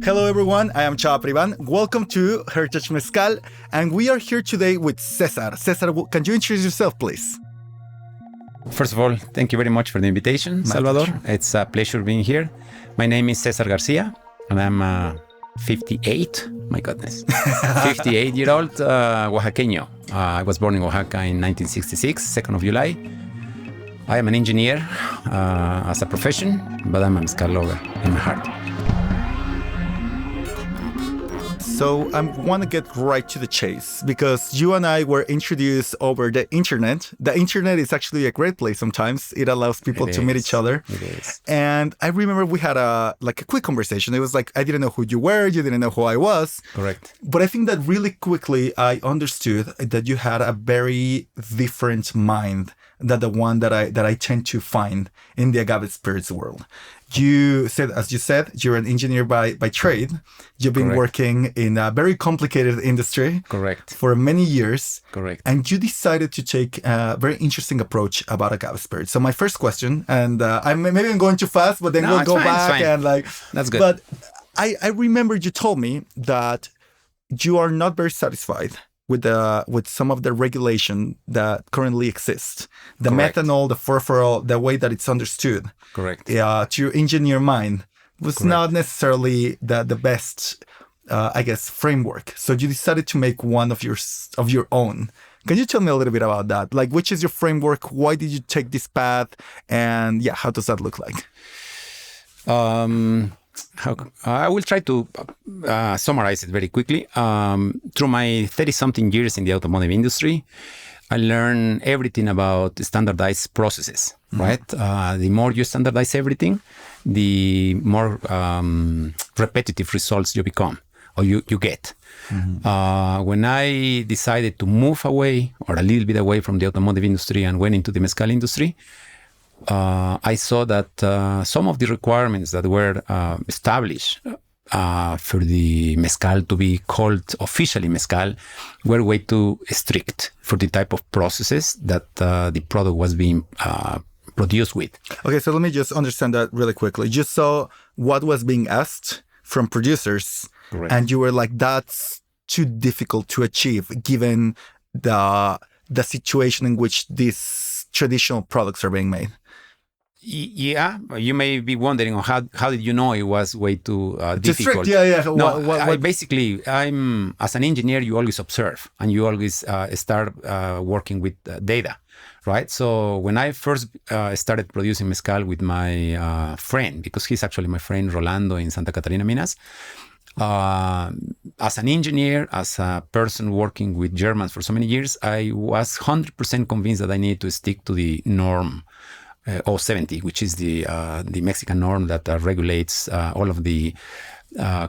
Hello everyone, I am Chava Peribán. Welcome to Heritage Mezcal, and we are here today with Cesar. Cesar, can you introduce yourself, please? First of all, thank you very much for the invitation, Salvador. It's a pleasure being here. My name is Cesar García, and I'm 58, my goodness, 58-year-old Oaxaqueño. I was born in Oaxaca in 1966, 2nd of July. I am an engineer as a profession, but I'm a mezcal lover in my heart. So I want to get right to the chase because you and I were introduced over the internet. The internet is actually a great place sometimes. It allows people to meet each other. It is. And I remember we had a quick conversation. It was like, I didn't know who you were. You didn't know who I was. Correct. But I think that really quickly I understood that you had a very different mind than the one that I tend to find in the agave spirits world. You said, as you said, you're an engineer by trade. You've been working in a very complicated industry. Correct. For many years. Correct. And you decided to take a very interesting approach about agave spirits. So my first question, and maybe I'm going too fast, but then we'll go back and That's good. But I remember you told me that you are not very satisfied with some of the regulation that currently exists. The methanol, the furfural, the way that it's understood. Correct. To your engineer mind was not necessarily the best, framework. So you decided to make one of your own. Can you tell me a little bit about that? Like, which is your framework? Why did you take this path? And how does that look like? I will try to summarize it very quickly. Through my 30-something years in the automotive industry, I learned everything about standardized processes, right? The more you standardize everything, the more repetitive results you become or you get. When I decided to move away or a little bit away from the automotive industry and went into the mezcal industry, I saw that some of the requirements that were established for the mezcal to be called officially mezcal were way too strict for the type of processes that the product was being produced with. Okay, so let me just understand that really quickly. You saw what was being asked from producers, and you were like, that's too difficult to achieve given the situation in which these traditional products are being made. Yeah, you may be wondering how did you know it was way too difficult? Strict, No, basically, as an engineer, you always observe and you always start working with data, right? So when I first started producing mezcal with my friend, because he's actually my friend Rolando in Santa Catarina, Minas, as an engineer, as a person working with Germans for so many years, I was 100% convinced that I needed to stick to the norm 070, which is the Mexican norm that regulates all of the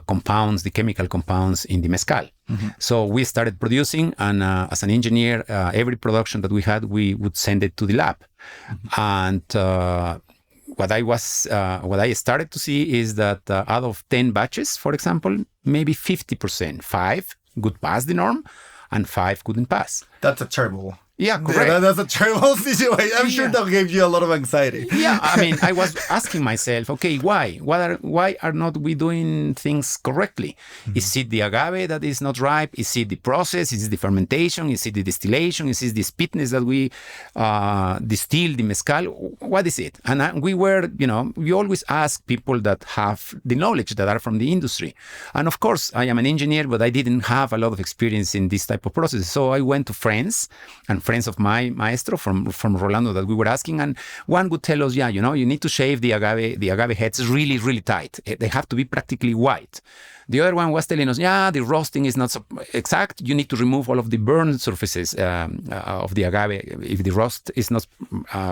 compounds, the chemical compounds in the mezcal. So we started producing, and as an engineer, every production that we had, we would send it to the lab. And what I started to see is that out of 10 batches, for example, maybe 50%, 5 could pass the norm, and 5 couldn't pass. That's a terrible. Yeah, correct. That's a terrible situation. I'm sure that gave you a lot of anxiety. Yeah, I mean, I was asking myself, okay, why? Why are not we doing things correctly? Is it the agave that is not ripe? Is it the process? Is it the fermentation? Is it the distillation? Is it the sweetness that we distill the mezcal? What is it? And we were, we always ask people that have the knowledge, that are from the industry. And of course, I am an engineer, but I didn't have a lot of experience in this type of process. So I went to friends of my maestro from Rolando that we were asking, and one would tell us, you need to shave the agave heads really, really tight. They have to be practically white. The other one was telling us, the roasting is not so exact. You need to remove all of the burn surfaces of the agave. If the roast is not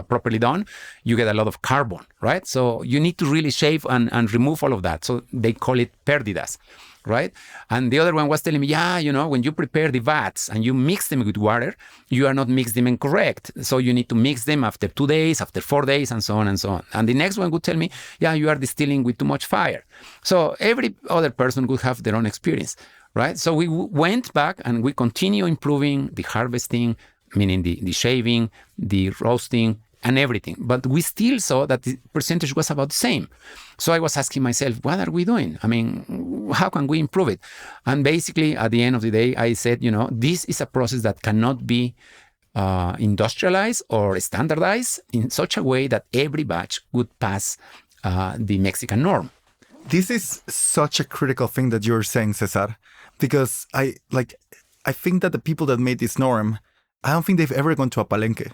properly done, you get a lot of carbon, right? So you need to really shave and remove all of that. So they call it pérdidas. Right? And the other one was telling me, when you prepare the vats and you mix them with water, you are not mixing them incorrect. So you need to mix them after 2 days, after 4 days, and so on and so on. And the next one would tell me, you are distilling with too much fire. So every other person would have their own experience, right? So we went back and we continue improving the harvesting, meaning the shaving, the roasting, and everything. But we still saw that the percentage was about the same. So I was asking myself, what are we doing? I mean, how can we improve it? And basically, at the end of the day, I said, this is a process that cannot be industrialized or standardized in such a way that every batch would pass the Mexican norm. This is such a critical thing that you're saying, Cesar, because I think that the people that made this norm, I don't think they've ever gone to a palenque.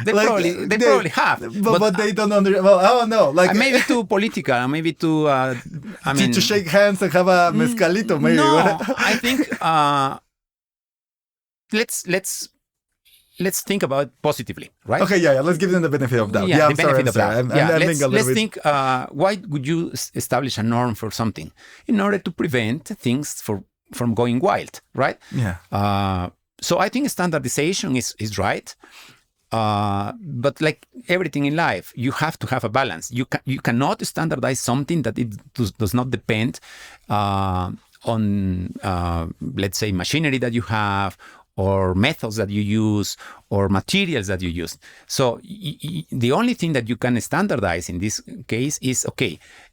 They probably have, but they don't understand. Well, I don't know. Maybe too political, maybe too. To shake hands and have a mezcalito, maybe. No, I think let's think about it positively, right? Okay, yeah. Let's give them the benefit of doubt. Yeah, the benefit of doubt. Let's think. Why would you establish a norm for something? In order to prevent things from going wild, right? Yeah. So I think standardization is right, but like everything in life, you have to have a balance. You cannot standardize something that it does not depend on, let's say, machinery that you have, or methods that you use, or materials that you use. So the only thing that you can standardize in this case is,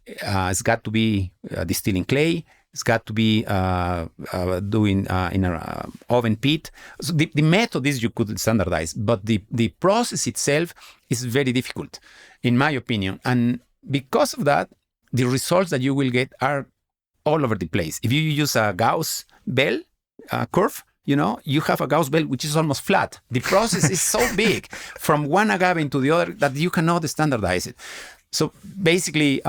it's got to be distilling clay. It's got to be doing in an oven pit. So the method is you could standardize, but the process itself is very difficult, in my opinion. And because of that, the results that you will get are all over the place. If you use a Gauss bell curve, you have a Gauss bell which is almost flat. The process is so big from one agave into the other that you cannot standardize it. So basically,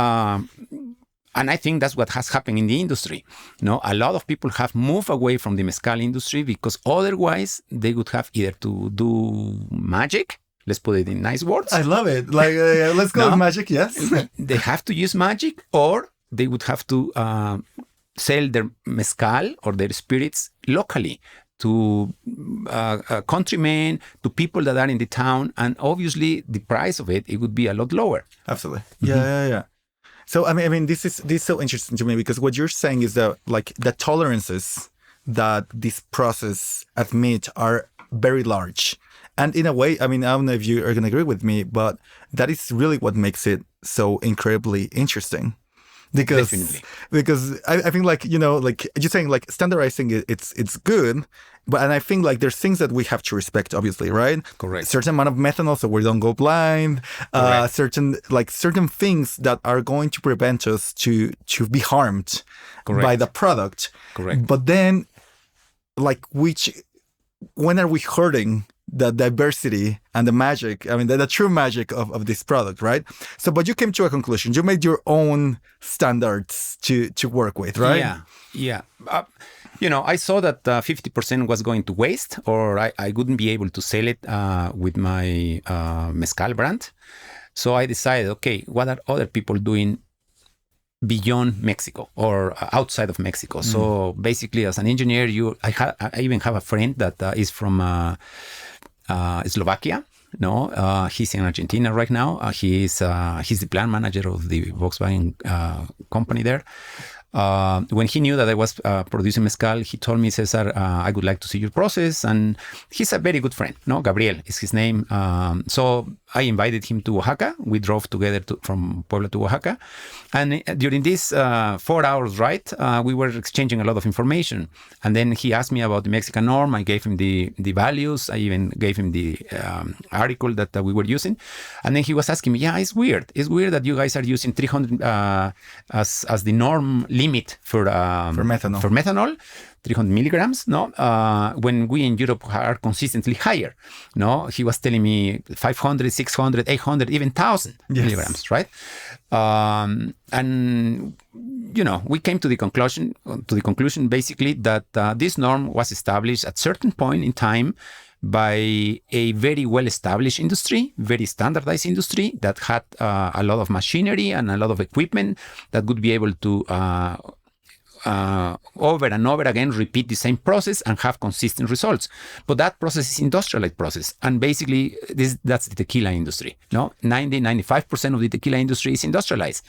and I think that's what has happened in the industry. A lot of people have moved away from the mezcal industry because otherwise they would have either to do magic. Let's put it in nice words. I love it. Let's go with magic. Yes. They have to use magic, or they would have to sell their mezcal or their spirits locally to countrymen, to people that are in the town. And obviously the price of it would be a lot lower. Absolutely. Yeah. So I mean, this is so interesting to me, because what you're saying is that the tolerances that this process admit are very large, and in a way, I mean, I don't know if you are going to agree with me, but that is really what makes it so incredibly interesting. Because I think you're saying standardizing it's good, and I think there's things that we have to respect, obviously, right? Correct. Certain amount of methanol so we don't go blind. Certain things that are going to prevent us to be harmed by the product. Correct. But then when are we hurting the diversity and the magic, I mean, the true magic of this product, right? So, but you came to a conclusion. You made your own standards to work with, right? Yeah. I saw that 50% was going to waste, or I wouldn't be able to sell it with my Mezcal brand. So I decided, what are other people doing beyond Mexico or outside of Mexico? So basically, as an engineer, I even have a friend that is from Slovakia. He's in Argentina right now. He's the plant manager of the Volkswagen company there. When he knew that I was producing mezcal, he told me, Cesar, I would like to see your process. And he's a very good friend. Gabriel is his name. So I invited him to Oaxaca. We drove together from Puebla to Oaxaca. And during this 4 hours ride, we were exchanging a lot of information. And then he asked me about the Mexican norm. I gave him the values. I even gave him the article that we were using. And then he was asking me, it's weird. It's weird that you guys are using 300 as the norm limit for methanol. 300 milligrams, when we in Europe are consistently higher. He was telling me 500, 600, 800, even 1,000 milligrams, right? And we came to the conclusion basically that this norm was established at certain point in time by a very well-established industry, very standardized industry that had a lot of machinery and a lot of equipment that would be able to over and over again repeat the same process and have consistent results. But that process is industrialized process. And basically, that's the tequila industry. No, 95% of the tequila industry is industrialized,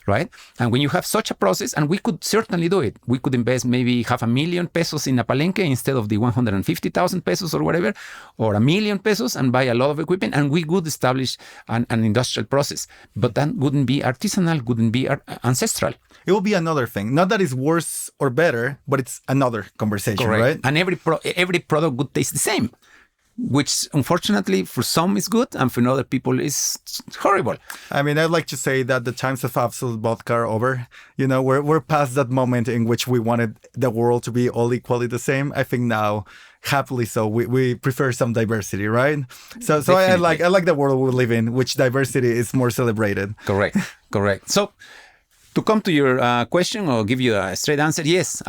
right? And when you have such a process, and we could certainly do it, we could invest maybe $500,000 in a palenque instead of the 150,000 pesos or whatever, or $1 million pesos and buy a lot of equipment, and we could establish an industrial process. But that wouldn't be artisanal, wouldn't be ancestral. It will be another thing. Not that it's worse or better, but it's another conversation, correct, right? And every product would taste the same, which unfortunately for some is good and for other people is horrible. I mean, I'd like to say that the times of absolute vodka are over. You know, we're past that moment in which we wanted the world to be all equally the same. I think now, happily so, we prefer some diversity, right? So I like the world we live in, which diversity is more celebrated. Correct. So, to come to your question or give you a straight answer, yes,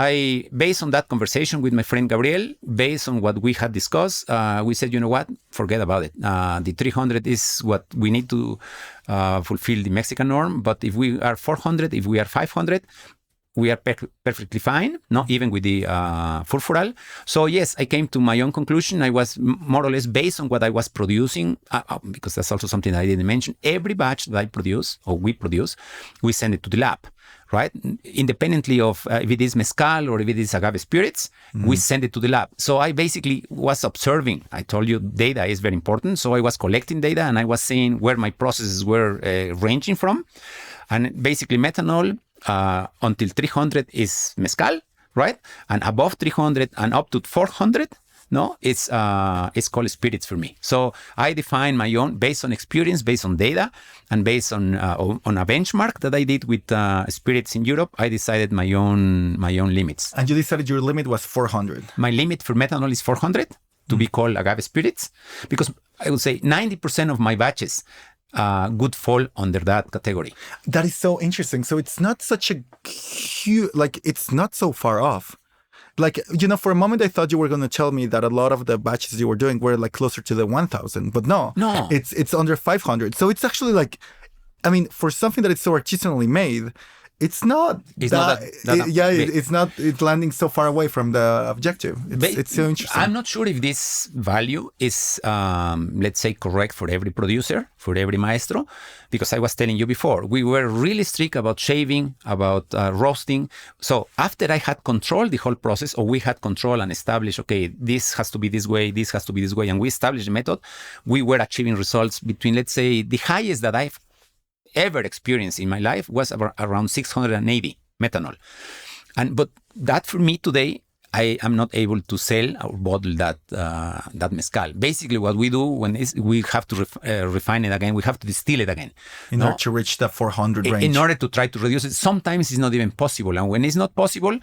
based on that conversation with my friend Gabriel, based on what we had discussed, we said, you know what, forget about it. The 300 is what we need to fulfill the Mexican norm. But if we are 400, if we are 500, we are perfectly fine, not even with the furfural. So yes, I came to my own conclusion. I was more or less based on what I was producing, because that's also something I didn't mention. Every batch that I produce, or we produce, we send it to the lab, right? Independently of if it is mezcal or if it is agave spirits, we send it to the lab. So I basically was observing. I told you data is very important. So I was collecting data and I was seeing where my processes were ranging from. And basically methanol, until 300 is mezcal, right? And above 300 and up to 400, no, it's called spirits for me. So I define my own based on experience, based on data, and based on a benchmark that I did with spirits in Europe. I decided my own limits. And you decided your limit was 400. My limit for methanol is 400 to be called agave spirits, because I would say 90% of my batches would fall under that category. That is so interesting. So it's not such a huge, it's not so far off. For a moment, I thought you were going to tell me that a lot of the batches you were doing were closer to the 1,000, but no, it's under 500. So it's actually for something that is so artisanally made, it's landing so far away from the objective. It's so interesting. I'm not sure if this value is, let's say, correct for every producer, for every maestro, because I was telling you before, we were really strict about shaving, about roasting. So after I had controlled the whole process, or we had control and established, okay, this has to be this way, this has to be this way, and we established the method, we were achieving results between, let's say, the highest that I've ever experienced in my life was around 680 methanol. But that for me today, I am not able to sell or bottle that mezcal. Basically, what we do we have to refine it again. We have to distill it again. In order to reach that 400 range. In order to try to reduce it. Sometimes it's not even possible. And when it's not possible,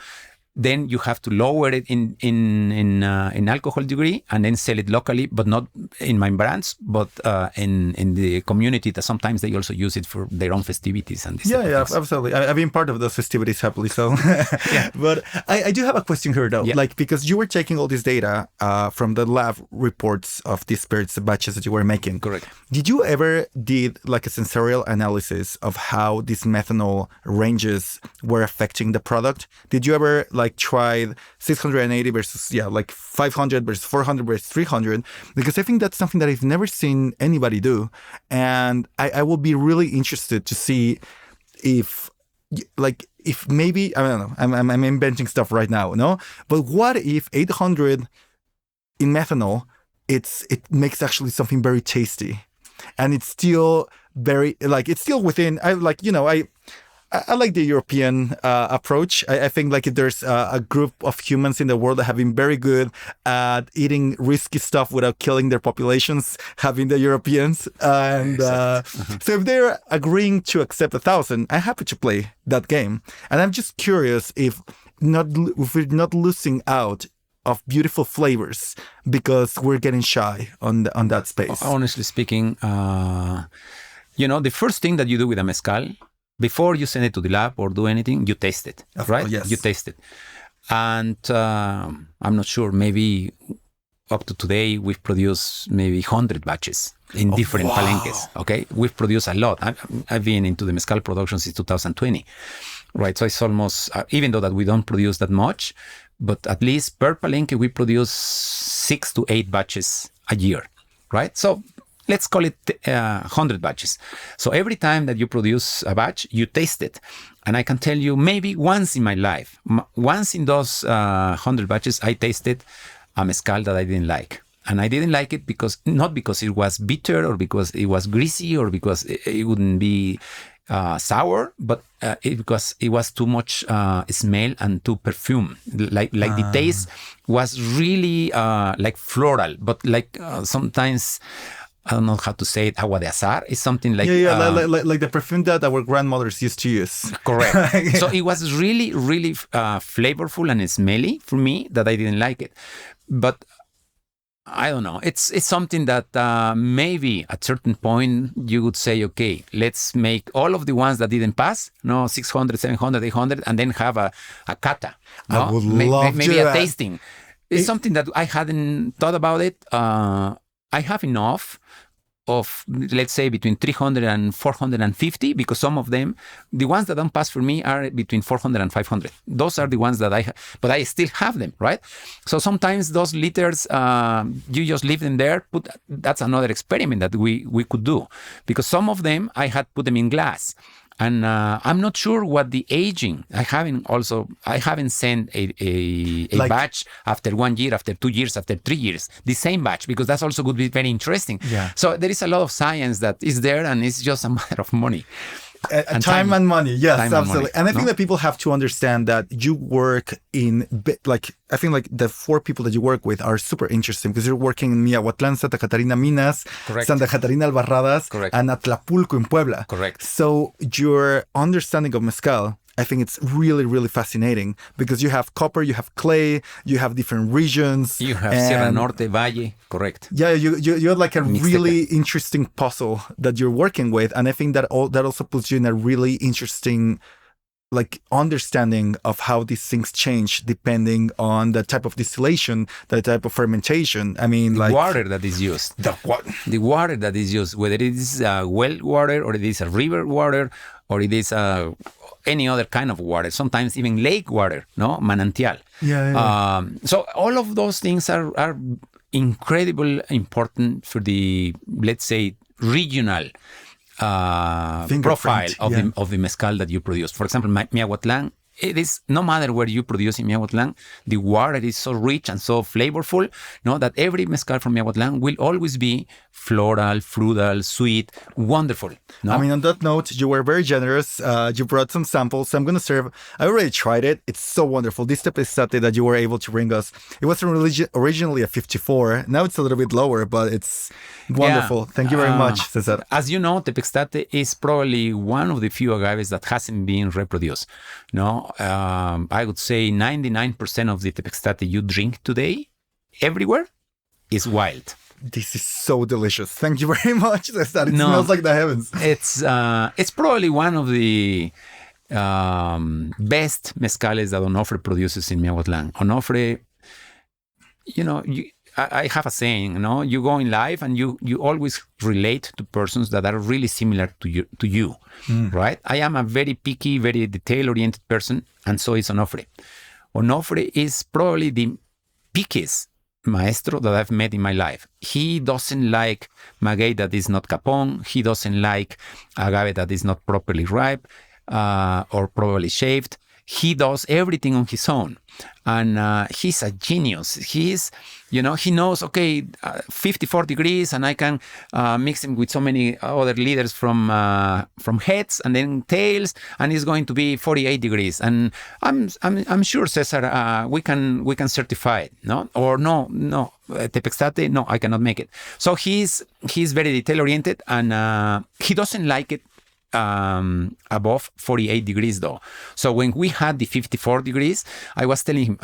then you have to lower it in alcohol degree and then sell it locally, but not in my brands, but in the community that sometimes they also use it for their own festivities and this. Yeah, absolutely. I've been part of those festivities happily, so. Yeah. But I do have a question here though, because you were taking all this data from the lab reports of the spirits batches that you were making. Correct. Did you ever did a sensorial analysis of how these methanol ranges were affecting the product? Did you ever tried 680 versus 500 versus 400 versus 300? Because I think that's something that I've never seen anybody do, and I will be really interested to see if maybe, I don't know, I'm inventing stuff right now, no? But what if 800 in methanol, it makes actually something very tasty, and it's still very it's still within. I like the European approach. I think there's a group of humans in the world that have been very good at eating risky stuff without killing their populations, having the Europeans. And so if they're agreeing to accept 1,000, I'm happy to play that game. And I'm just curious if we're not losing out of beautiful flavors because we're getting shy on that space. Honestly speaking, the first thing that you do with a mezcal, before you send it to the lab or do anything, you taste it, right? Yes. You taste it. And I'm not sure, maybe up to today, we've produced maybe 100 batches in different palenques, okay? We've produced a lot. I've been into the mezcal production since 2020. right? So it's almost, even though that we don't produce that much, but at least per Palenque, we produce 6 to 8 batches a year, right? So let's call it 100 batches. So every time that you produce a batch, you taste it. And I can tell you, maybe once in my life, once in those 100 batches, I tasted a mezcal that I didn't like. And I didn't like it because, not because it was bitter or because it was greasy or because it wouldn't be sour, but because it was too much smell and too perfume. Like the taste was really like floral, but like sometimes, I don't know how to say it, agua de azar is something like... like the perfume that our grandmothers used to use. Correct. Yeah. So it was really, really flavorful and smelly for me that I didn't like it. But I don't know. It's something that maybe at certain point you would say, okay, let's make all of the ones that didn't pass, 600, 700, 800, and then have a kata. No? I would love maybe to a tasting. It's something that I hadn't thought about it. I have enough of, let's say, between 300 and 450, because some of them, the ones that don't pass for me are between 400 and 500. Those are the ones that but I still have them, right? So sometimes those liters, you just leave them there. That's another experiment that we could do, because some of them, I had put them in glass. And I'm not sure what the aging. I haven't sent a batch after 1 year, after 2 years, after 3 years, the same batch, because that's also would be very interesting. Yeah. So there is a lot of science that is there, and it's just a matter of money. And time and money. Yes, time absolutely. And I think no? that people have to understand that you work in, I think like the 4 people that you work with are super interesting, because you're working in Miahuatlán, Santa Catarina, Minas, Correct. Santa Catarina, Albarradas, Correct. and Atlapulco in Puebla. Correct. So your understanding of mezcal, I think it's really, really fascinating, because you have copper, you have clay, you have different regions. You have Sierra Norte, Valle, correct. Yeah, you have like a Mixteca. really interesting puzzle that you're working with. And I think that also puts you in a really interesting like understanding of how these things change depending on the type of distillation, the type of fermentation. I mean, the like water that is used. The water that is used, whether it is well water or it is a river water or it is any other kind of water, sometimes even lake water, no? Manantial. Yeah. So all of those things are incredibly important for the, let's say, regional profile of the mezcal that you produce. For example, Miahuatlán, it is, no matter where you produce in Miahuatlán, the water is so rich and so flavorful, that every mezcal from Miahuatlán will always be floral, fruital, sweet, wonderful. No? I mean, on that note, you were very generous. You brought some samples. So I'm going to serve. I already tried it. It's so wonderful. This tepestate that you were able to bring us, it was originally a 54. Now it's a little bit lower, but it's wonderful. Thank you very much, Cesar. As you know, tepextate is probably one of the few agaves that hasn't been reproduced. I would say 99% of the tepextate you drink today, everywhere, is wild. This is so delicious. Thank you very much, Cesar. It smells like the heavens. It's probably one of the best mezcales that Onofre produces in Miahuatlán. Onofre, I have a saying, you go in life and you always relate to persons that are really similar to you, right? I am a very picky, very detail-oriented person, and so is Onofre. Onofre is probably the pickiest maestro that I've met in my life. He doesn't like maguey that is not capon. He doesn't like agave that is not properly ripe or properly shaved. He does everything on his own. And he's a genius. He knows, 54 degrees, and I can mix him with so many other leaders from heads and then tails, and it's going to be 48 degrees. And I'm sure, Cesar, we can certify it, no? Or no, tepextate, no, I cannot make it. So he's very detail oriented, and he doesn't like it above 48 degrees though. So when we had the 54 degrees, he was telling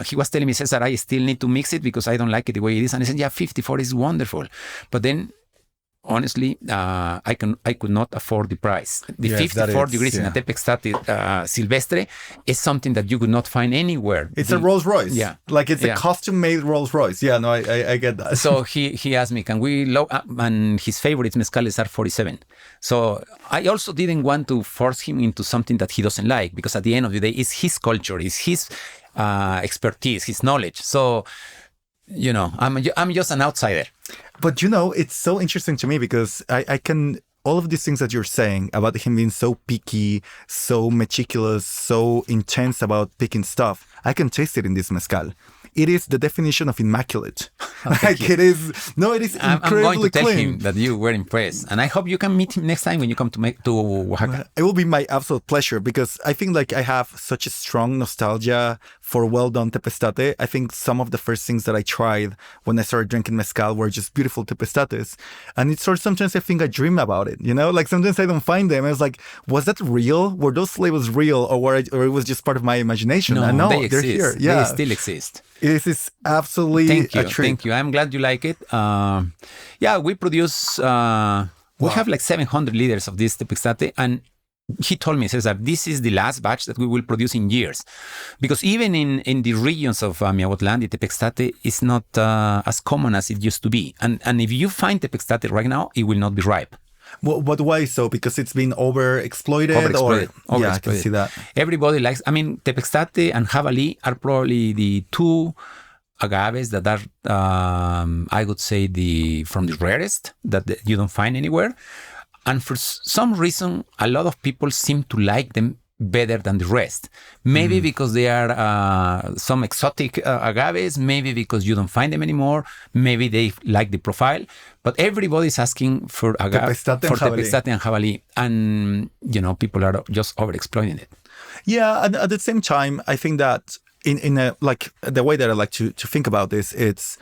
me, Cesar, I still need to mix it because I don't like it the way it is. And I said, yeah, 54 is wonderful. But then honestly, I could not afford the price. The Yes, 54 that is, degrees in yeah. a Tepextate Silvestre is something that you could not find anywhere. It's a Rolls Royce. Yeah. Like it's Yeah. a custom made Rolls Royce. Yeah, no, I get that. So he asked me, can we and his favorite mezcales are 47. So I also didn't want to force him into something that he doesn't like, because at the end of the day, it's his culture, it's his expertise, his knowledge. So, I'm just an outsider. But it's so interesting to me because I can, all of these things that you're saying about him being so picky, so meticulous, so intense about picking stuff, I can taste it in this mezcal. It is the definition of immaculate. It is incredibly I'm going to tell clean. him that you were impressed, and I hope you can meet him next time when you come to Oaxaca. It will be my absolute pleasure because I think like I have such a strong nostalgia for well-done tepestate. I think some of the first things that I tried when I started drinking mezcal were just beautiful tepestates. And it's sort of sometimes I think I dream about it, Like sometimes I don't find them. I was like, was that real? Were those flavors real or it was just part of my imagination? No, and no, they they're exist. here. Yeah. They still exist. This is absolutely a treat. Thank you. I'm glad you like it. We produce, we have like 700 liters of this tepextate, and he told me, Cesar, this is the last batch that we will produce in years. Because even in the regions of Miahuatlán, the tepextate is not as common as it used to be. And if you find tepextate right now, it will not be ripe. But why so? Because it's been overexploited? Yeah, I can see that. Everybody likes, tepextate and jabalí are probably the two agaves that are, I would say, from the rarest that you don't find anywhere. And for some reason, a lot of people seem to like them better than the rest. Maybe because they are some exotic agaves, maybe because you don't find them anymore, maybe they like the profile, but everybody's asking for agave, tepextate and jabalí, and people are just overexploiting it. Yeah, and at the same time, I think that in a, like the way that I like to think about this, it's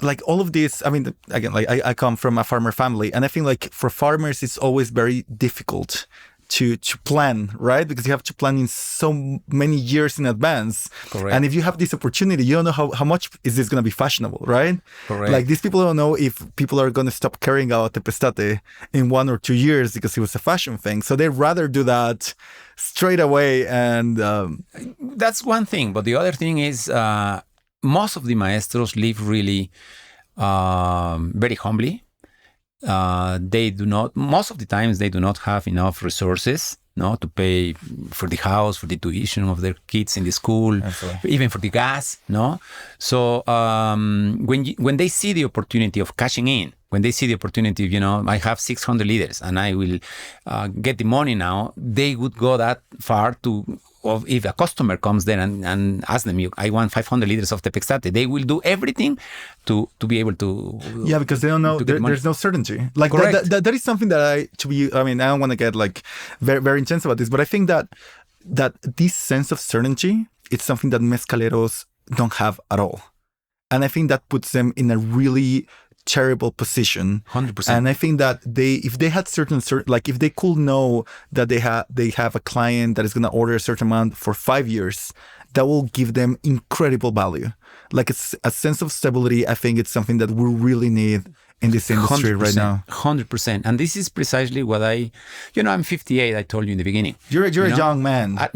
like all of this. Again, like I come from a farmer family, and I think like for farmers, it's always very difficult to plan, right? Because you have to plan in so many years in advance. Correct. And if you have this opportunity, you don't know how much is this going to be fashionable, right? Correct. Like these people don't know if people are going to stop caring about tepestate in 1 or 2 years because it was a fashion thing. So they'd rather do that straight away. And that's one thing. But the other thing is most of the maestros live really very humbly. They do not, most of the times they do not have enough resources to pay for the house, for the tuition of their kids in the school, Absolutely. even for the gas. So when they see the opportunity of cashing in, when they see the opportunity, I have 600 liters and I will get the money now, they would go that far to, or if a customer comes there and asks them, I want 500 liters of tepextate, they will do everything to be able to. Yeah, because they don't know, there's no certainty. Like that is something that I don't want to get like very, very intense about this, but I think that this sense of certainty, it's something that mezcaleros don't have at all. And I think that puts them in a really terrible position. 100%. And I think that if they had like if they could know that they have a client that is going to order a certain amount for 5 years, that will give them incredible value. Like it's a sense of stability. I think it's something that we really need in this industry right now. 100%. And this is precisely what I'm 58, I told you in the beginning. You're a young man. I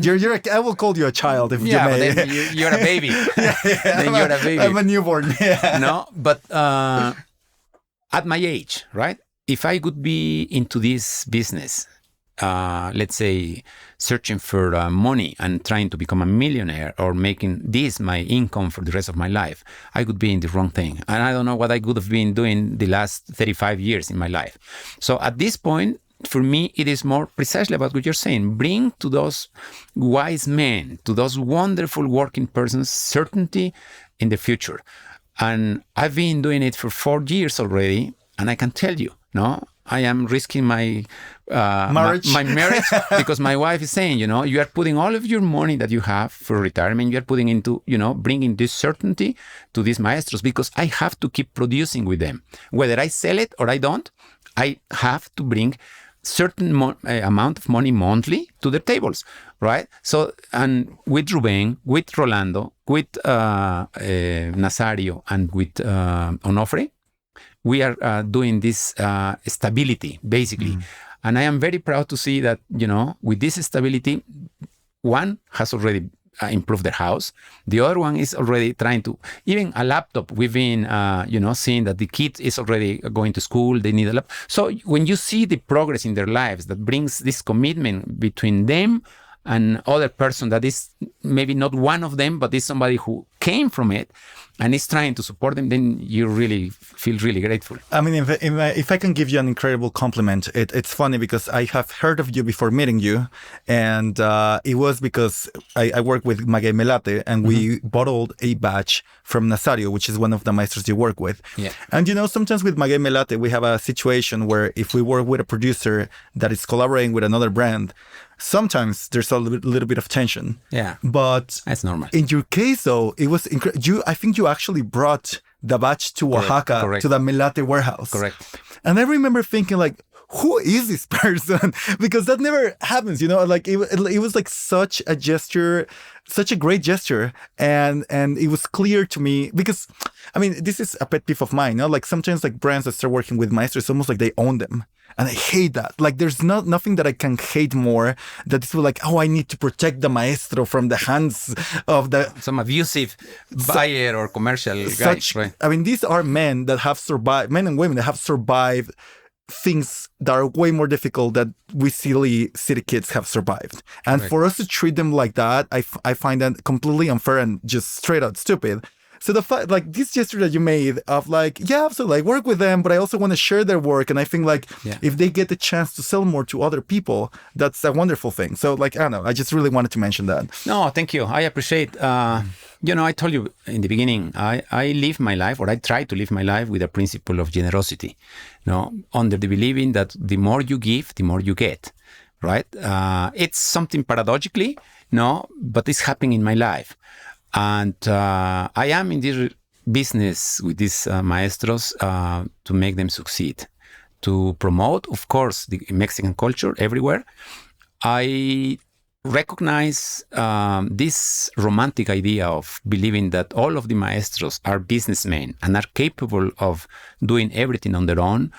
will call you a child if you may. But then you're a baby. Then you're a baby. I'm a newborn. Yeah. No, but at my age, right? If I could be into this business, let's say searching for money and trying to become a millionaire or making this my income for the rest of my life, I could be in the wrong thing. And I don't know what I could have been doing the last 35 years in my life. So at this point, for me, it is more precisely about what you're saying. Bring to those wise men, to those wonderful working persons, certainty in the future. And I've been doing it for 4 years already. And I can tell you, I am risking my marriage, my marriage because my wife is saying, you are putting all of your money that you have for retirement, you are putting into, bringing this certainty to these maestros because I have to keep producing with them. Whether I sell it or I don't, I have to bring certain amount of money monthly to the tables, right? So, and with Ruben, with Rolando, with Nazario, and with Onofre, we are doing this stability, basically. And I am very proud to see that, with this stability, one has already improved their house. The other one is already trying to, even a laptop, we've been, seeing that the kid is already going to school, they need a laptop. So when you see the progress in their lives that brings this commitment between them and other person that is maybe not one of them, but is somebody who came from it and is trying to support them, then you really feel really grateful. I mean, if I can give you an incredible compliment, it's funny because I have heard of you before meeting you, and it was because I work with Maguey Melate, and we bottled a batch from Nazario, which is one of the maestros you work with. Yeah. And sometimes with Maguey Melate, we have a situation where if we work with a producer that is collaborating with another brand, sometimes there's a little bit of tension. Yeah. But that's normal. In your case, though, it was I think you actually brought the batch to Oaxaca, Correct. to the Melate warehouse. Correct. And I remember thinking, like, who is this person? Because that never happens, like it was like such a gesture, such a great gesture. And it was clear to me because, I mean, this is a pet peeve of mine, like sometimes like brands that start working with maestros, it's almost like they own them. And I hate that. Like, there's nothing that I can hate more that is like, I need to protect the maestro from the hands of some abusive buyer or commercial guys, right? I mean, these are men that have survived, men and women that have survived things that are way more difficult that we silly city kids have survived. And for us to treat them like that, I find that completely unfair and just straight out stupid. So the fact, like this gesture that you made of like, yeah, absolutely, like work with them, but I also want to share their work. And I think like if they get the chance to sell more to other people, that's a wonderful thing. So like, I don't know, I just really wanted to mention that. No, thank you. I appreciate, I told you in the beginning, I live my life, or I try to live my life with a principle of generosity, under the believing that the more you give, the more you get, right? It's something paradoxically, but it's happening in my life. And I am in this business with these maestros to make them succeed, to promote, of course, the Mexican culture everywhere. I recognize this romantic idea of believing that all of the maestros are businessmen and are capable of doing everything on their own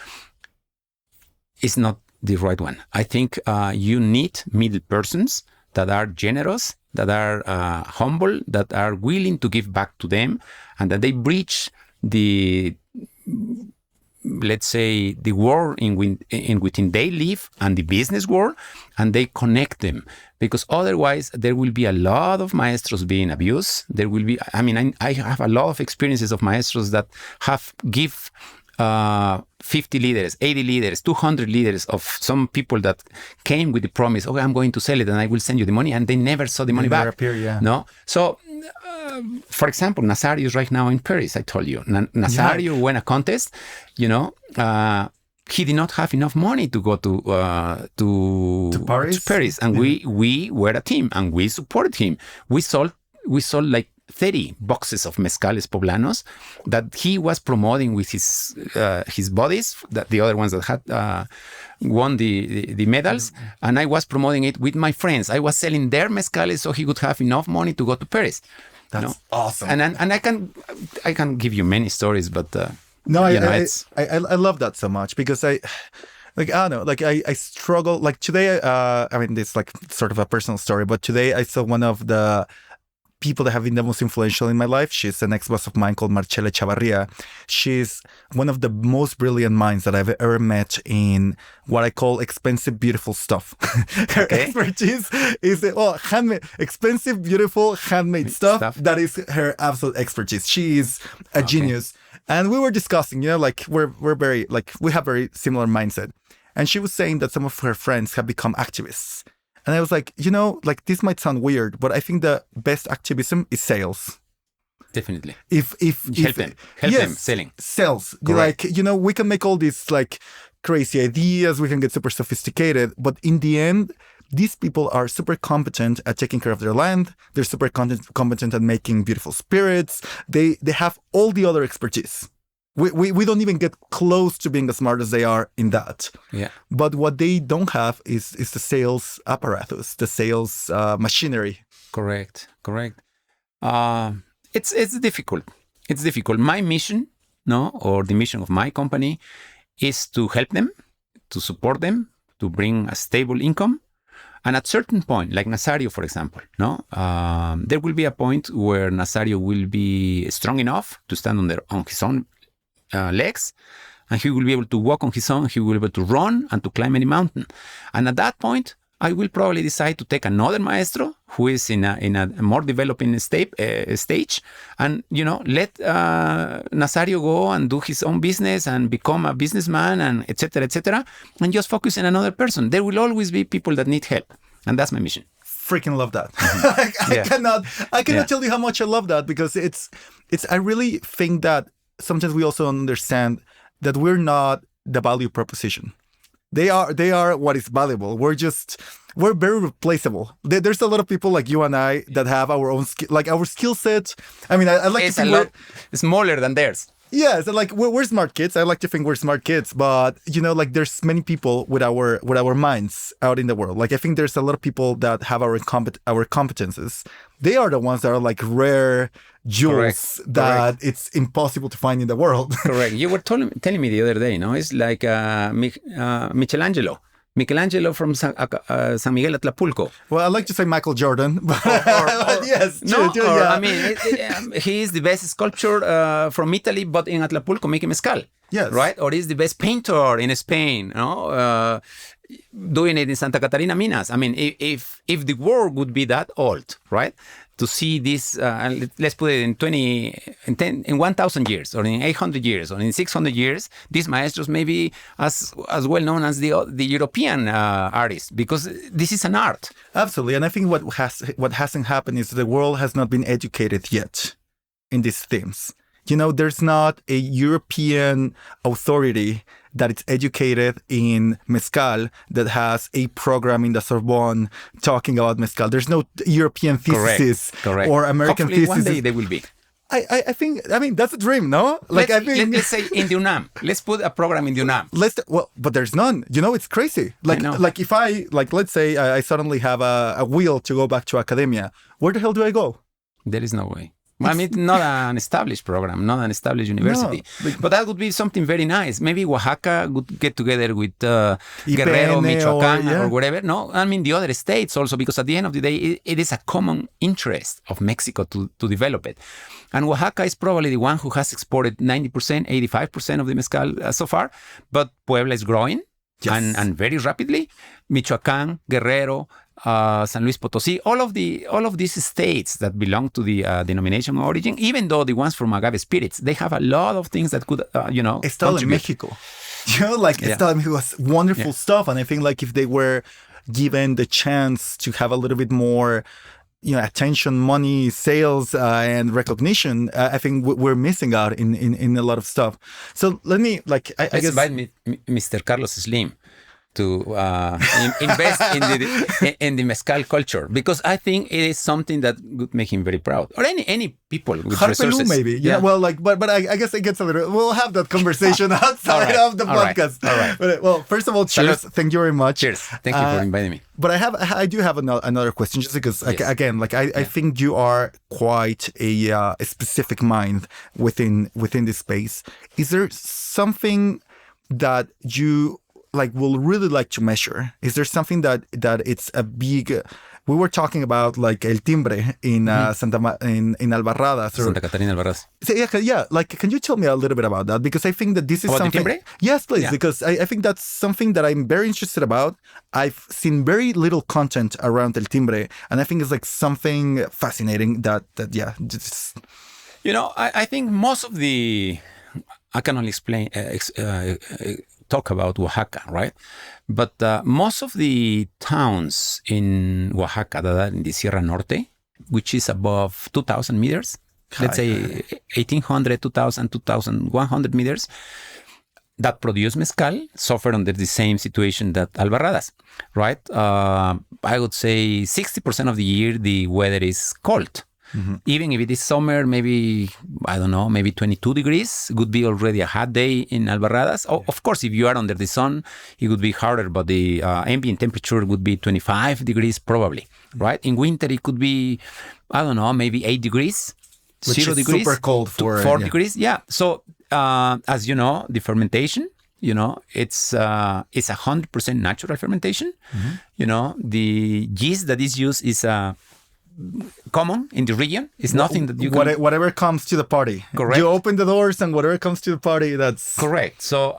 is not the right one. I think you need middle persons that are generous, that are humble, that are willing to give back to them, and that they bridge the, let's say, the world in within they live and the business world, and they connect them. Because otherwise, there will be a lot of maestros being abused. There will be, I have a lot of experiences of maestros that have give 50 leaders, 80 leaders, 200 leaders of some people that came with the promise, I'm going to sell it and I will send you the money, and they never saw the money back. Appear, No? So, for example, Nazario is right now in Paris, I told you. Nazario won a contest, he did not have enough money to go to Paris. And we were a team and we supported him. We sold like 30 boxes of mezcales poblanos that he was promoting with his bodies, that the other ones that had won the medals, and I was promoting it with my friends. I was selling their mezcales so he would have enough money to go to Paris. That's awesome. And I can give you many stories, but I love that so much because I don't know, I struggle. Like today, this is like sort of a personal story, but today I saw one of the people that have been the most influential in my life. She's an ex-boss of mine called Marcela Chavarria. She's one of the most brilliant minds that I've ever met in what I call expensive, beautiful stuff. Her expertise is, handmade, expensive, beautiful, handmade stuff. That is her absolute expertise. She is a genius. And we were discussing, we're very, we have very similar mindset. And she was saying that some of her friends have become activists. And I was like, this might sound weird, but I think the best activism is sales. Definitely. If help them selling. Sales. Correct. We can make all these crazy ideas, we can get super sophisticated, but in the end, these people are super competent at taking care of their land. They're super competent at making beautiful spirits. They have all the other expertise. We don't even get close to being as smart as they are in that. Yeah. But what they don't have is the sales apparatus, the sales machinery. Correct. It's difficult. My mission no, or the mission of my company is to help them, to support them, to bring a stable income. And at certain point, like Nazario, for example, no, there will be a point where Nazario will be strong enough to stand on his own legs, and he will be able to walk on his own. He will be able to run and to climb any mountain. And at that point, I will probably decide to take another maestro who is in a more developing stage, and let Nazario go and do his own business and become a businessman and etc., and just focus on another person. There will always be people that need help, and that's my mission. Freaking love that. I cannot tell you how much I love that, because it's. I really think that sometimes we also understand that we're not the value proposition. They are what is valuable. We're very replaceable. There's a lot of people like you and I that have our own our skill set. I mean, I like it's to think a lot smaller than theirs. Yeah, so like we're smart kids. I like to think we're smart kids, but there's many people with our minds out in the world. Like I think there's a lot of people that have our competences. They are the ones that are like rare jewels that it's impossible to find in the world. Correct. You were telling me the other day, it's like Michelangelo. Michelangelo from San Miguel Atlapulco. Well, I like to say Michael Jordan, but yes, I mean, he is the best sculptor from Italy, but in Atlapulco making mezcal. Yes, right. Or he's the best painter in Spain. Doing it in Santa Catarina, Minas. I mean, if the world would be that old, right? To see this, let's put it in 1,000 years, or in 800 years, or in 600 years, these maestros may be as well known as the European artists, because this is an art. Absolutely, and I think what hasn't happened is the world has not been educated yet in these themes. There's not a European authority that is educated in mezcal that has a program in the Sorbonne talking about mezcal. There's no European thesis or American Hopefully thesis. One day they will be. I think that's a dream, no? Let's say in the UNAM. Let's put a program in the UNAM. But there's none. It's crazy. Like if let's say I suddenly have a wheel to go back to academia, where the hell do I go? There is no way. I mean, not an established program, not an established university. No, but that would be something very nice. Maybe Oaxaca would get together with Guerrero, Michoacán, or whatever. No, I mean the other states also, because at the end of the day, it is a common interest of Mexico to develop it. And Oaxaca is probably the one who has exported 90%, 85% of the mezcal so far. But Puebla is growing and very rapidly. Michoacán, Guerrero, San Luis Potosí, all of these states that belong to the denomination of origin, even though the ones from agave spirits, they have a lot of things that could, Estado de Mexico. Estado de Mexico has wonderful stuff. And I think if they were given the chance to have a little bit more, attention, money, sales, and recognition, I think we're missing out in a lot of stuff. So let me, I guess... invite Mr. Carlos Slim to invest in the mezcal culture, because I think it is something that would make him very proud, or any people with resources. Maybe, Well, but I guess it gets a little. We'll have that conversation outside of the podcast. All right. But first of all, cheers! Salud. Thank you very much. Cheers! Thank you for inviting me. But I do have another question, just because again, I think you are quite a specific mind within this space. Is there something that you will really like to measure? Is there something that it's a big... We were talking about El Timbre in in Albarradas, Santa Catarina Albarradas. Yeah. Can you tell me a little bit about that? Because I think that this is about something... the timbre? Yes, please. Yeah. Because I think that's something that I'm very interested about. I've seen very little content around El Timbre, and I think it's something fascinating that just... I think most of the... I can only explain... talk about Oaxaca, right? But most of the towns in Oaxaca that are in the Sierra Norte, which is above 2,000 meters, let's say 1,800, 2,000, 2,100 meters, that produce mezcal suffer under the same situation that Albarradas, right? I would say 60% of the year, the weather is cold. Mm-hmm. Even if it is summer, maybe 22 degrees, it would be already a hot day in Albarradas. Of course, if you are under the sun, it would be harder, but the ambient temperature would be 25 degrees probably, right? In winter, it could be, maybe 8 degrees, which 0 is degrees. Super cold for... 4 degrees, yeah. So as you know, the fermentation, it's 100% natural fermentation. The yeast that is used is common in the region. It's nothing that you can... Whatever comes to the party. Correct. You open the doors and whatever comes to the party, that's... Correct. So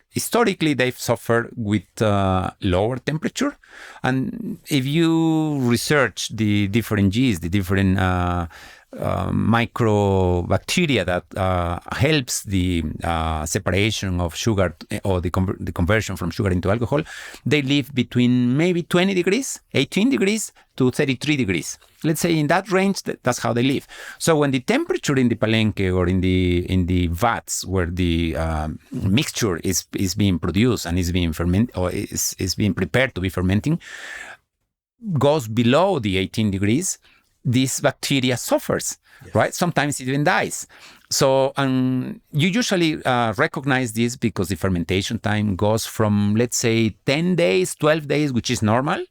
historically, they've suffered with lower temperature. And if you research the different yeast, the different microbacteria that helps the separation of sugar or the conversion from sugar into alcohol, they live between maybe 20 degrees, 18 degrees to 33 degrees. Let's say in that range, that's how they live. So when the temperature in the palenque or in the vats where the mixture is being produced and is being fermented or is being prepared to be fermenting goes below the 18 degrees, this bacteria suffers, right? Sometimes it even dies. So you usually recognize this because the fermentation time goes from, let's say, 10 days, 12 days, which is normal,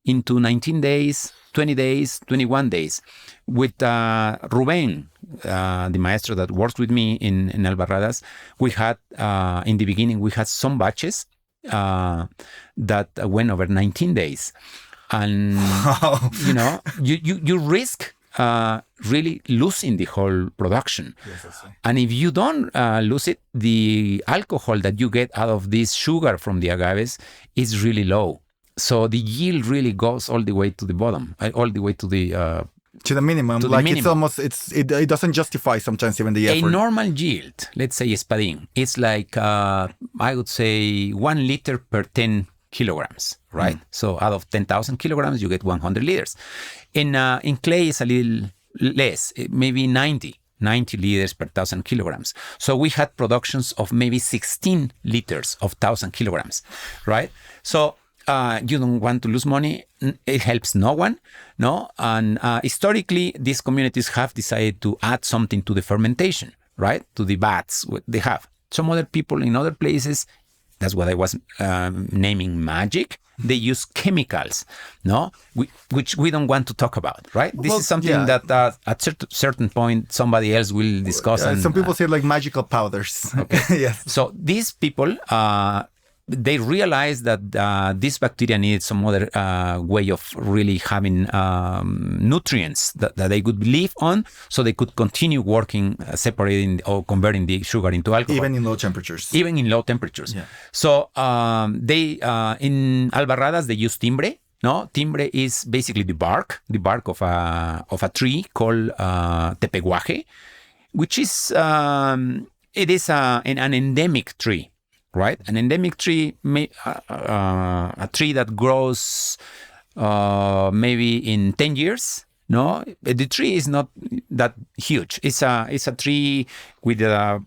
into 19 days, 20 days, 21 days. With Ruben, the maestro that works with me in Albarradas, we had, in the beginning, we had some batches that went over 19 days. And, you risk really losing the whole production. Yes, that's right. And if you don't lose it, the alcohol that you get out of this sugar from the agaves is really low. So the yield really goes all the way to the bottom, all the way to the minimum. To the like minimum. It doesn't justify sometimes even the effort. A normal yield, let's say espadín, it's like, I would say 1 liter per 10 kilograms, right? So out of 10,000 kilograms, you get 100 liters. In clay, it's a little less, maybe 90 liters per 1,000 kilograms. So we had productions of maybe 16 liters of 1,000 kilograms, right? So you don't want to lose money. It helps no one, no? And historically, these communities have decided to add something to the fermentation, right? To the vats they have. Some other people in other places, that's what I was naming magic. They use chemicals, no, which we don't want to talk about, right? This is something that at certain point somebody else will discuss. And some people say like magical powders. Okay. Yes. So these people, they realize that this bacteria needs some other way of really having nutrients that they could live on, so they could continue working, separating or converting the sugar into alcohol. Even in low temperatures. Even in low temperatures. Yeah. So they in Albarradas they use timbre. No, timbre is basically the bark of a tree called tepeguaje, which is it is an endemic tree. Right, an endemic tree, a tree that grows maybe in 10 years. No, the tree is not that huge. It's a tree with a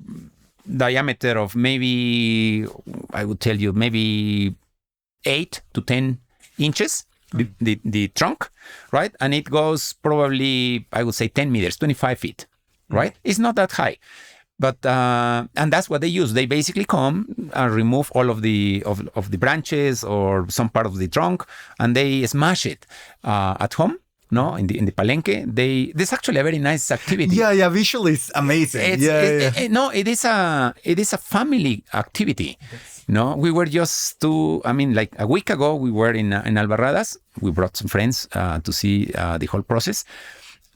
diameter of maybe, I would tell you, maybe 8 to 10 inches. The trunk, right, and it goes probably, I would say, 10 meters, 25 feet. Right, it's not that high. But and that's what they use. They basically come and remove all of the branches or some part of the trunk, and they smash it at home. No, in the palenque. This is actually a very nice activity. Yeah. Visually, it's amazing. It is a family activity. No, we were just like a week ago, we were in Albarradas. We brought some friends to see the whole process.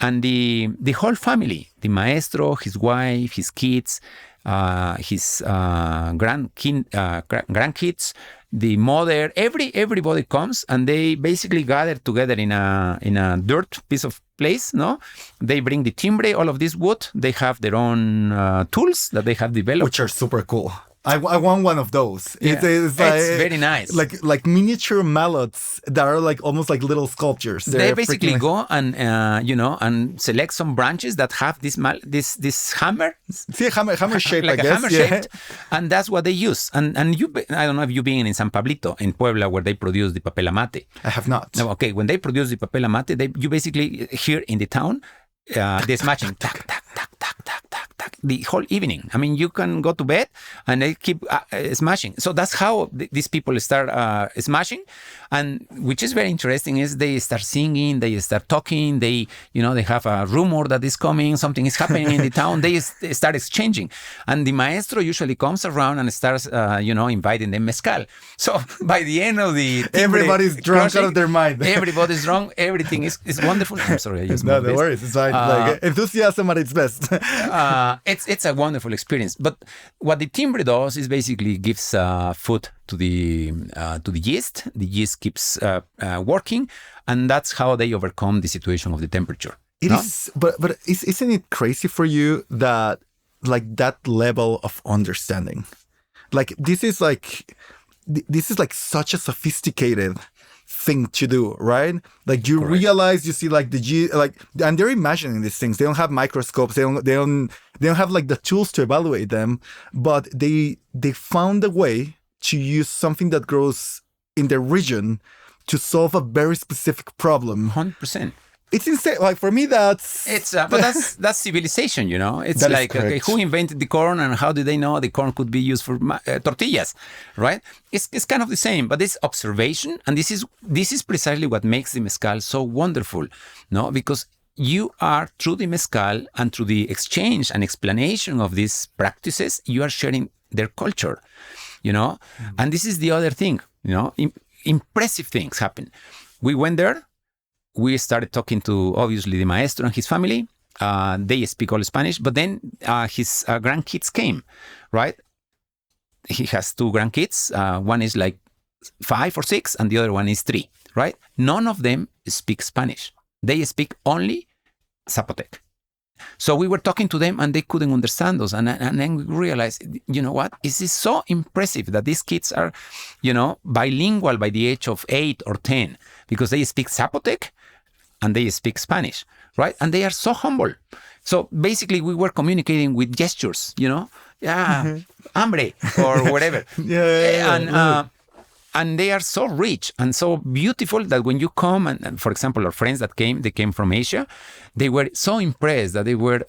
And the whole family, the maestro, his wife, his kids, his grandkids, the mother, everybody comes, and they basically gather together in a dirt piece of place. No, they bring the timbre, all of this wood. They have their own tools that they have developed, which are super cool. I want one of those. Yeah. It's very nice. Like miniature mallets that are like almost like little sculptures. They basically go and and select some branches that have this hammer. See, hammer shape, like I guess. Hammer shaped, and that's what they use. And I don't know if you've been in San Pablito in Puebla where they produce the papel mate. I have not. No, okay. When they produce the papel mate, you basically here in the town, they're smashing tac tac tac tac tac tac tac. the whole evening. I mean, you can go to bed and they keep smashing. So that's how these people start smashing. And which is very interesting is they start singing, they start talking, they have a rumor that is coming, something is happening in the town. They start exchanging. And the maestro usually comes around and starts, inviting them mezcal. So by the end of the everybody's drunk out of their mind. Everybody's drunk. Everything is wonderful. I'm sorry, I just no worries. It's fine. Like enthusiasm at its best. It's a wonderful experience. But what the timbre does is basically gives food to the yeast. The yeast keeps working, and that's how they overcome the situation of the temperature. It is, but isn't it crazy for you that like that level of understanding, like this is like such a sophisticated thing to do, right? Like you Correct. realize, you see like and they're imagining these things. They don't have microscopes. They don't have like the tools to evaluate them, but they found a way to use something that grows in their region to solve a very specific problem. 100%. It's insane. Like for me, but that's civilization, It's that like, okay, who invented the corn and how did they know the corn could be used for tortillas, right? It's kind of the same, but it's observation, and this is precisely what makes the mezcal so wonderful, no? Because you are, through the mezcal and through the exchange and explanation of these practices, you are sharing their culture, Mm-hmm. And this is the other thing, impressive things happen. We went there. We started talking to, obviously, the maestro and his family. They speak all Spanish, but then his grandkids came, right? He has 2 grandkids. One is like 5 or 6, and the other one is 3, right? None of them speak Spanish. They speak only Zapotec. So we were talking to them, and they couldn't understand us. And then we realized, you know what? This is so impressive that these kids are, bilingual by the age of 8 or 10, because they speak Zapotec and they speak Spanish, right? And they are so humble. So basically, we were communicating with gestures, hambre or whatever. And they are so rich and so beautiful that when you come, and for example, our friends that came, they came from Asia, they were so impressed that they were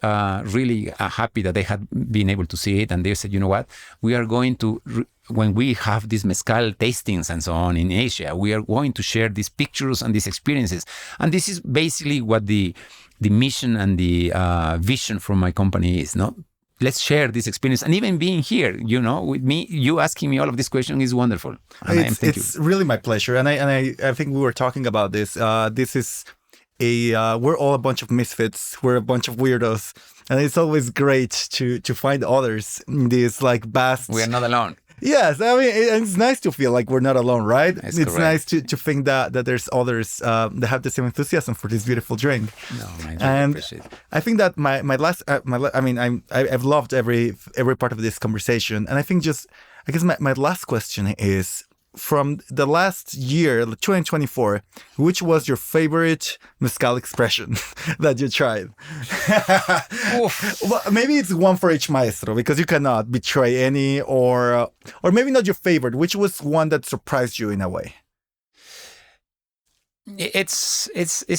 really happy that they had been able to see it. And they said, you know what, we are going to, when we have these mezcal tastings and so on in Asia, we are going to share these pictures and these experiences. And this is basically what the mission and the vision for my company is, no? Let's share this experience. And even being here, with me, you asking me all of these questions is wonderful. And it's really my pleasure. And I think we were talking about this. This is we're all a bunch of misfits. We're a bunch of weirdos. And it's always great to find others in this like vast... We are not alone. Yes, I mean, it's nice to feel like we're not alone, right? It's correct. Nice to think that there's others that have the same enthusiasm for this beautiful drink. No, I really appreciate it. I think that I've loved every part of this conversation, and I think I guess my last question is, from the last year, 2024, which was your favorite mezcal expression that you tried? Well, maybe it's one for each maestro, because you cannot betray any, or maybe not your favorite. Which was one that surprised you in a way? It's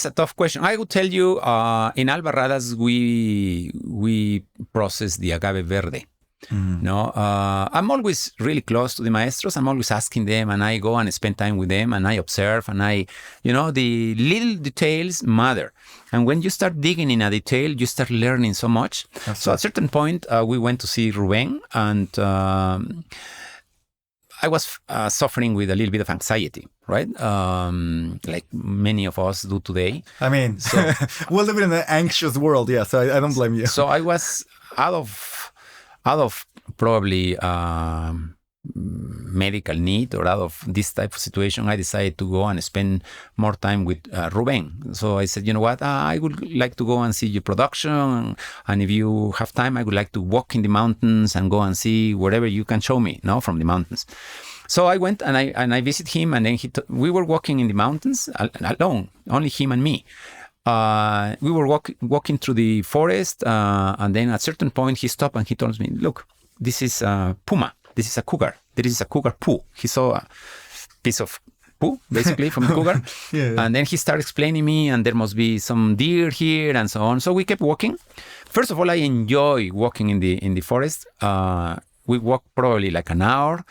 a tough question. I would tell you, in Albarradas, we process the agave verde. Mm-hmm. No, I'm always really close to the maestros. I'm always asking them, and I go and spend time with them, and I observe, and the little details matter. And when you start digging in a detail, you start learning so much. Absolutely. So at a certain point, we went to see Ruben, and I was suffering with a little bit of anxiety, right? Like many of us do today. I mean, so, we're living in an anxious world, yeah, so I don't blame you. So I was out of probably medical need, or out of this type of situation, I decided to go and spend more time with Ruben. So I said, you know what, I would like to go and see your production, and if you have time, I would like to walk in the mountains and go and see whatever you can show me, from the mountains. So I went and I visited him, and then we were walking in the mountains alone, only him and me. We were walking through the forest, and then at a certain point he stopped and he told me, look, this is a puma, this is a cougar, there is a cougar poo. He saw a piece of poo, basically, from the cougar. Yeah. And then he started explaining me, and there must be some deer here and so on. So we kept walking. First of all, I enjoy walking in the forest. We walked probably like an hour.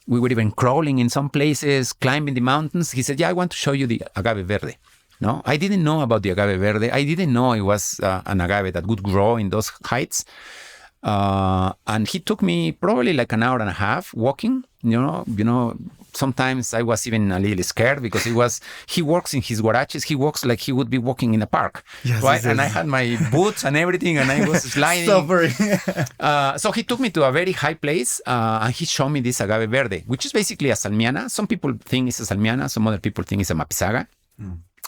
We were even crawling in some places, climbing the mountains. He said, I want to show you the agave verde. No, I didn't know about the agave verde. I didn't know it was an agave that would grow in those heights. And he took me probably like an hour and a half walking. Sometimes I was even a little scared because he works in his huaraches. He walks like he would be walking in a park. Yes, right? Yes. And I had my boots and everything, and I was sliding. Suffering. So he took me to a very high place, and he showed me this agave verde, which is basically a salmiana. Some people think it's a salmiana. Some other people think it's a mapizaga.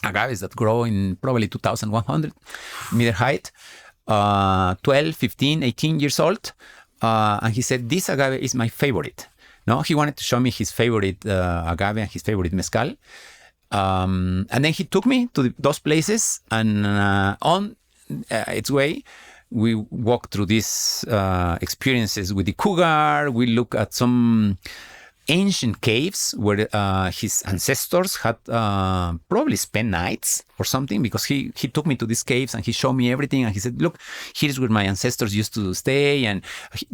Agaves that grow in probably 2,100 meter height. 12, 15, 18 years old. And he said, this agave is my favorite. No, he wanted to show me his favorite agave and his favorite mezcal. And then he took me to those places, and on its way, we walked through these experiences with the cougar. We look at some ancient caves where his ancestors had probably spent nights or something, because he took me to these caves and he showed me everything, and he said, look, here's where my ancestors used to stay, and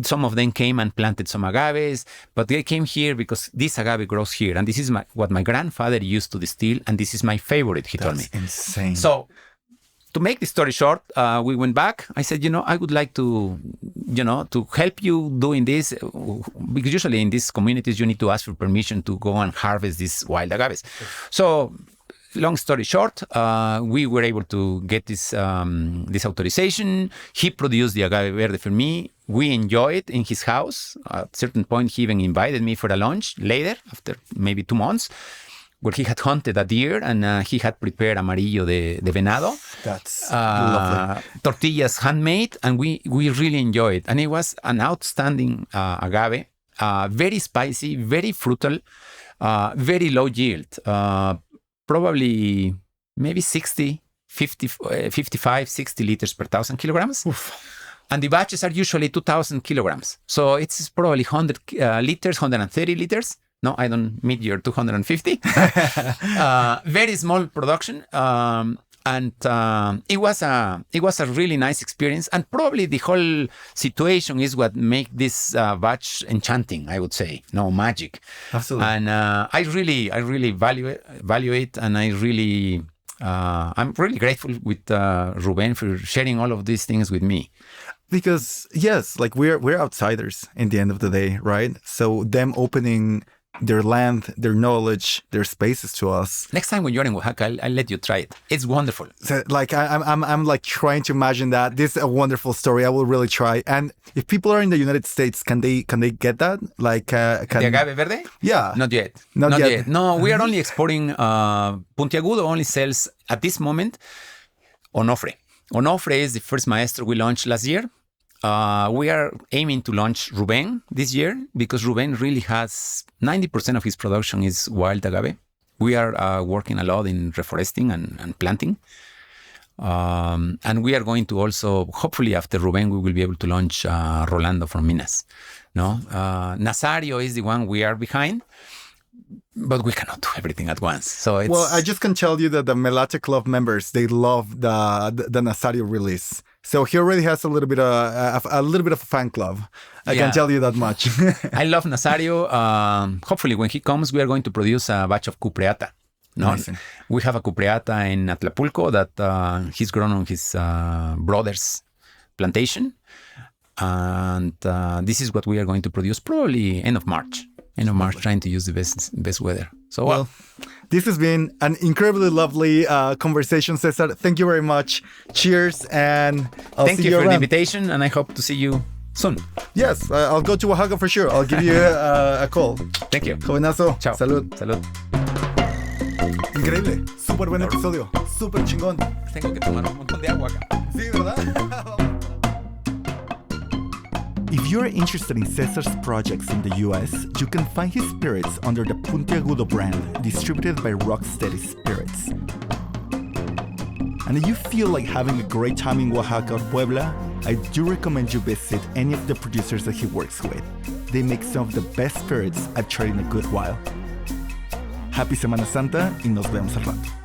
some of them came and planted some agaves, but they came here because this agave grows here, and this is what my grandfather used to distill, and this is my favorite, he told me. That's insane. So to make the story short, we went back. I said, I would like to help you doing this, because usually in these communities, you need to ask for permission to go and harvest these wild agaves. So long story short, we were able to get this authorization. He produced the agave verde for me. We enjoyed it in his house. At a certain point, he even invited me for a lunch later, after maybe 2 months, where he had hunted a deer, and he had prepared amarillo de venado. That's lovely. Tortillas handmade, and we really enjoyed it. And it was an outstanding agave, very spicy, very fruital, very low yield, probably maybe 55, 60 liters per 1,000 kilograms. Oof. And the batches are usually 2,000 kilograms. So it's probably 100 liters, 130 liters. No, I don't meet your 250. Very small production. And it was a really nice experience. And probably the whole situation is what makes this batch enchanting, I would say. No, magic. Absolutely. And I really value it. And I'm really grateful with Ruben for sharing all of these things with me. Because yes, like we're outsiders in the end of the day, right? So them opening their land, their knowledge, their spaces to us. Next time when you're in Oaxaca, I'll let you try it. It's wonderful. So, like I'm like trying to imagine that. This is a wonderful story. I will really try. And if people are in the United States, can they get that? Like the agave verde? Yeah. Not yet. Not yet. No, we are only exporting. Puntiagudo only sells at this moment Onofre. Onofre is the first maestro we launched last year. We are aiming to launch Ruben this year, because Ruben really has 90% of his production is wild agave. We are working a lot in reforesting and planting. And we are going to also, hopefully after Ruben, we will be able to launch Rolando from Minas. No, Nazario is the one we are behind, but we cannot do everything at once. So it's... Well, I just can tell you that the Melate Club members, they love the Nazario release. So he already has a little bit of a fan club. I can tell you that much. I love Nazario. Hopefully, when he comes, we are going to produce a batch of cupreata. No, Amazing. We have a cupreata in Atlapulco that he's grown on his brother's plantation, and this is what we are going to produce probably end of March. Trying to use the best weather. So well, this has been an incredibly lovely conversation, Cesar. Thank you very much. Cheers, and thank you for the invitation, and I hope to see you soon. Yes, I'll go to Oaxaca for sure. I'll give you a call. Thank you. Jovenazo. Chao. Salud. Salud. Increíble. Súper buen episodio. Súper chingón. Tengo que tomar un montón de agua acá. Sí, ¿verdad? If you're interested in Cesar's projects in the US, you can find his spirits under the Puntiagudo brand, distributed by Rocksteady Spirits. And if you feel like having a great time in Oaxaca or Puebla, I do recommend you visit any of the producers that he works with. They make some of the best spirits I've tried in a good while. Happy Semana Santa y nos vemos al rato.